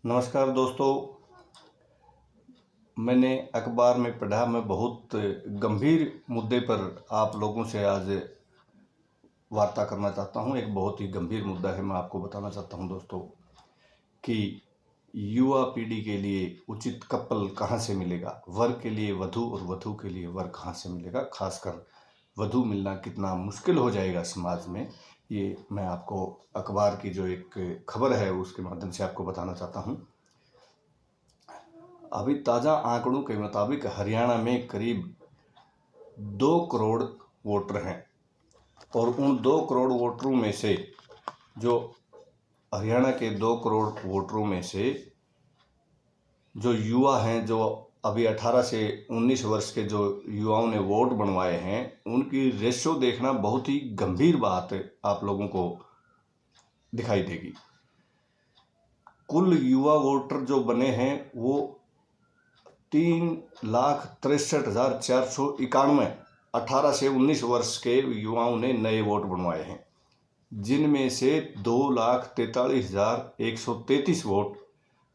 नमस्कार दोस्तों। मैंने अखबार में पढ़ा, मैं बहुत गंभीर मुद्दे पर आप लोगों से आज वार्ता करना चाहता हूं। एक बहुत ही गंभीर मुद्दा है। मैं आपको बताना चाहता हूं दोस्तों कि युवा पीढ़ी के लिए उचित कपल कहां से मिलेगा, वर के लिए वधू और वधू के लिए वर कहां से मिलेगा, खासकर वधू मिलना कितना मुश्किल हो जाएगा समाज में, ये मैं आपको अखबार की जो एक खबर है उसके माध्यम से आपको बताना चाहता हूं। अभी ताज़ा आंकड़ों के मुताबिक हरियाणा में करीब 2 करोड़ वोटर हैं और उन 2 करोड़ वोटरों में से जो हरियाणा के 2 करोड़ वोटरों में से जो युवा हैं, जो अभी 18 से 19 वर्ष के जो युवाओं ने वोट बनवाए हैं, उनकी रेशो देखना बहुत ही गंभीर बात आप लोगों को दिखाई देगी। कुल युवा वोटर जो बने हैं वो 3,63,491 18 से 19 वर्ष के युवाओं ने नए वोट बनवाए हैं, जिनमें से 2,43,133 वोट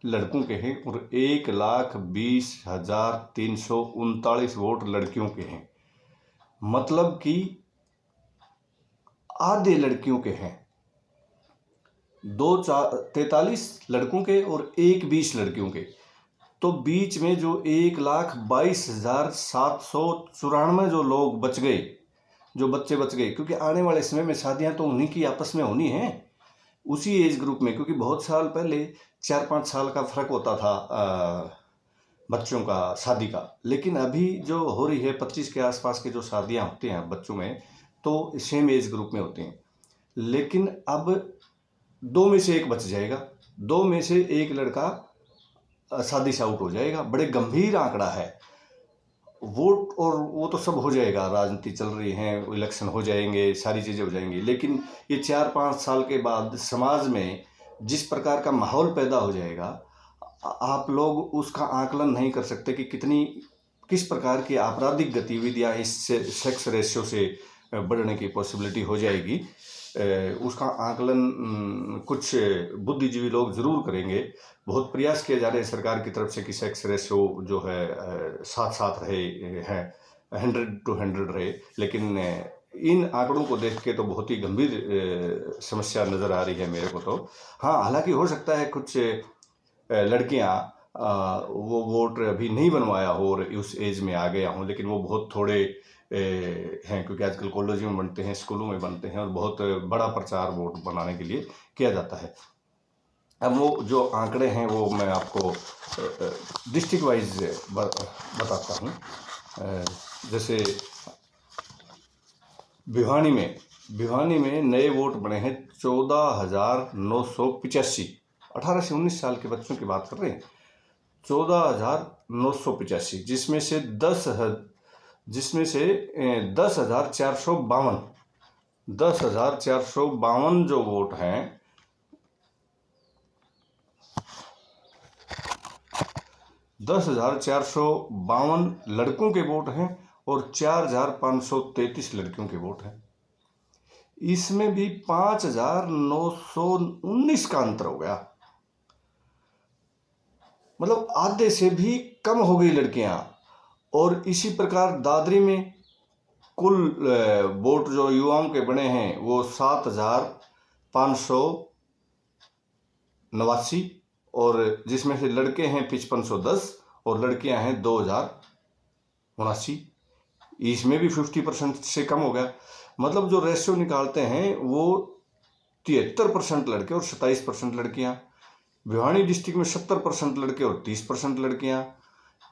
लड़कों के हैं और 1,20,339 वोट लड़कियों के हैं। मतलब कि आधे लड़कियों के हैं। 43 लड़कों के और 20 लड़कियों के, तो बीच में जो 1,22,794 जो लोग बच गए, जो बच्चे बच गए, क्योंकि आने वाले समय में शादियां तो उन्हीं की आपस में होनी है, उसी एज ग्रुप में। क्योंकि बहुत साल पहले 4-5 साल का फर्क होता था बच्चों का शादी का, लेकिन अभी जो हो रही है 25 के आसपास के जो शादियां होती हैं बच्चों में, तो सेम एज ग्रुप में होती हैं। लेकिन अब 2 में से 1 बच जाएगा, 2 में से 1 लड़का शादी से आउट हो जाएगा। बड़े गंभीर आंकड़ा है। वोट और वो तो सब हो जाएगा, राजनीति चल रही है, इलेक्शन हो जाएंगे, सारी चीज़ें हो जाएंगी, लेकिन ये 4-5 साल के बाद समाज में जिस प्रकार का माहौल पैदा हो जाएगा, आप लोग उसका आकलन नहीं कर सकते कि किस प्रकार की आपराधिक गतिविधियां इस सेक्स रेशियो से बढ़ने की पॉसिबिलिटी हो जाएगी। उसका आकलन कुछ बुद्धिजीवी लोग ज़रूर करेंगे। बहुत प्रयास किए जा रहे हैं सरकार की तरफ से कि सेक्स रेशियो जो है साथ साथ रहे, है 100-100 रहे, लेकिन इन आंकड़ों को देख के तो बहुत ही गंभीर समस्या नज़र आ रही है मेरे को तो। हाँ, हालांकि हो सकता है कुछ लड़कियां वो वोट अभी नहीं बनवाया हो और उस एज में आ गया हूँ, लेकिन वो बहुत थोड़े हैं, क्योंकि आजकल कॉलेजों में बनते हैं, स्कूलों में बनते हैं और बहुत बड़ा प्रचार वोट बनाने के लिए किया जाता है। अब वो जो आंकड़े हैं वो मैं आपको डिस्ट्रिक्ट वाइज बताता हूँ। जैसे भिवानी में नए वोट बने हैं 14,985। 18 से 19 साल के बच्चों की बात कर रहे हैं। 14,985, जिसमें से 10,452 जो वोट हैं, 10,452 लड़कों के वोट हैं और 4,533 लड़कियों के वोट हैं। इसमें भी 5,919 का अंतर हो गया। मतलब आधे से भी कम हो गई लड़कियां। और इसी प्रकार दादरी में कुल वोट जो युवाओं के बने हैं वो 7,589 और जिसमें से लड़के हैं 5,510 और लड़कियां हैं 2,079। इसमें भी 50% से कम हो गया। मतलब जो रेशियो निकालते हैं वो 73% लड़के और 27% लड़कियां। भिवानी डिस्ट्रिक्ट में 70% लड़के और 30% लड़कियां।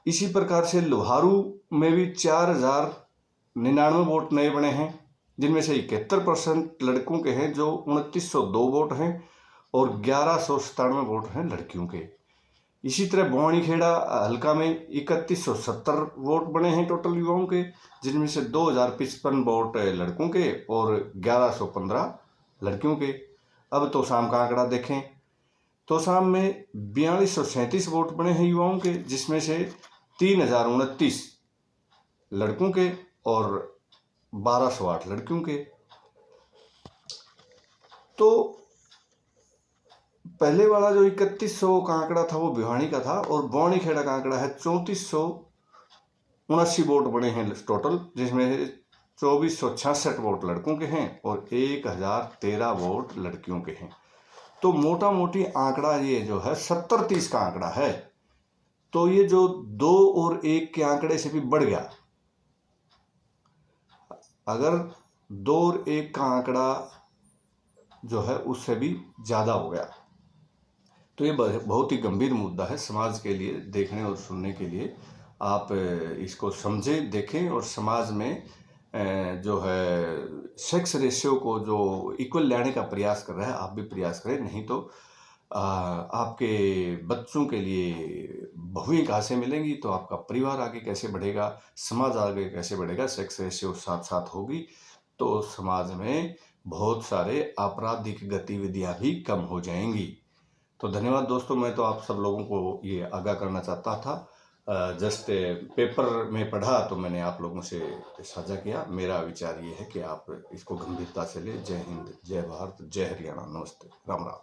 इसी प्रकार से लोहारू में भी 4,099 वोट नए बने हैं, जिनमें से 71% लड़कों के हैं जो 2,902 वोट हैं और 1,197 वोट हैं लड़कियों के। इसी तरह बवानीखेड़ा हल्का में 3,170 वोट बने हैं टोटल युवाओं के, जिनमें से 2,055 वोट लड़कों के और 1,115 लड़कियों के। अब तोशाम का आंकड़ा देखें, तोशाम में 4,237 वोट बने हैं युवाओं के, जिसमें से 3,029 लड़कों के और 1,208 लड़कियों के। तो पहले वाला जो 3100 का आंकड़ा था वो भिवानी का था, और बौनी खेड़ा का आंकड़ा है 3479 वोट बने हैं टोटल, जिसमें 2466 वोट लड़कों के हैं और 1013 वोट लड़कियों के हैं। तो मोटा मोटी आंकड़ा ये जो है 70-30 का आंकड़ा है। तो ये जो 2 और 1 के आंकड़े से भी बढ़ गया। अगर 2 और 1 का आंकड़ा जो है उससे भी ज़्यादा हो गया तो ये बहुत ही गंभीर मुद्दा है समाज के लिए, देखने और सुनने के लिए। आप इसको समझें, देखें, और समाज में जो है सेक्स रेशियो को जो इक्वल लाने का प्रयास कर रहा है, आप भी प्रयास करें। नहीं तो आपके बच्चों के लिए बहुएं कहाँ से मिलेंगी, तो आपका परिवार आगे कैसे बढ़ेगा, समाज आगे कैसे बढ़ेगा। सेक्स रेशियो साथ साथ होगी तो समाज में बहुत सारे आपराधिक गतिविधियां भी कम हो जाएंगी। तो धन्यवाद दोस्तों, मैं तो आप सब लोगों को ये आगाह करना चाहता था। जस्ट पेपर में पढ़ा तो मैंने आप लोगों से साझा किया। मेरा विचार ये है कि आप इसको गंभीरता से ले। जय हिंद, जय भारत, जय हरियाणा, नमस्ते, राम राम।